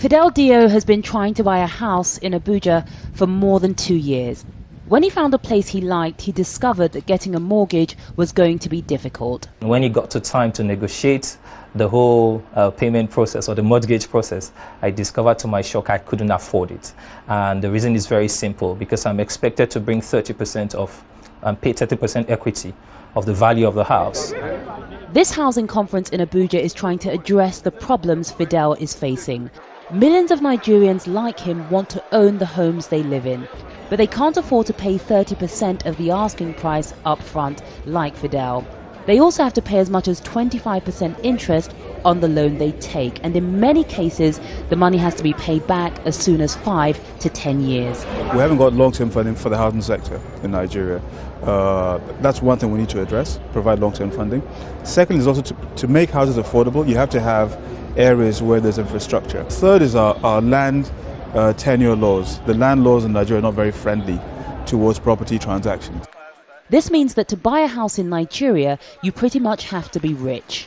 Fidel Dio has been trying to buy a house in Abuja for more than 2 years. When he found a place he liked, he discovered that getting a mortgage was going to be difficult. When it got to time to negotiate the whole payment process or the mortgage process, I discovered to my shock I couldn't afford it. And the reason is very simple, because I'm expected to bring 30% of and pay 30% equity of the value of the house. This housing conference in Abuja is trying to address the problems Fidel is facing. Millions of Nigerians like him want to own the homes they live in, but they can't afford to pay 30% of the asking price up front like Fidel. They also have to pay as much as 25% interest on the loan they take, and in many cases the money has to be paid back as soon as 5 to 10 years. We haven't got long-term funding for the housing sector in Nigeria. That's one thing we need to address, provide long-term funding. Second is also to make houses affordable, you have to have areas where there's infrastructure. Third is our land tenure laws. The land laws in Nigeria are not very friendly towards property transactions. This means that to buy a house in Nigeria, you pretty much have to be rich.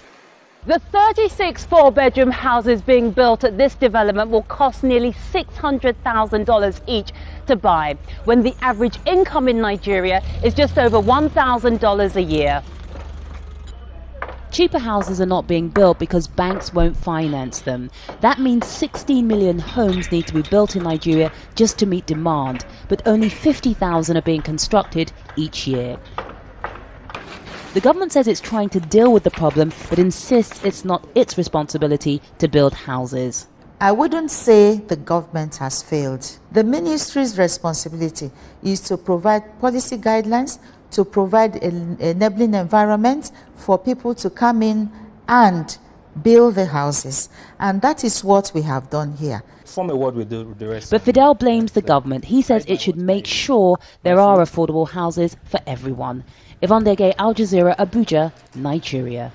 The 36 four-bedroom houses being built at this development will cost nearly $600,000 each to buy, when the average income in Nigeria is just over $1,000 a year. Cheaper houses are not being built because banks won't finance them. That means 16 million homes need to be built in Nigeria just to meet demand, but only 50,000 are being constructed each year. The government says it's trying to deal with the problem, but insists it's not its responsibility to build houses. I wouldn't say the government has failed. The ministry's responsibility is to provide policy guidelines, to provide an enabling environment for people to come in and build the houses. And that is what we have done here. Form a word with the rest. But Fidel blames the government. He says it should make sure there are affordable houses for everyone. Yvonne Dege, Al Jazeera, Abuja, Nigeria.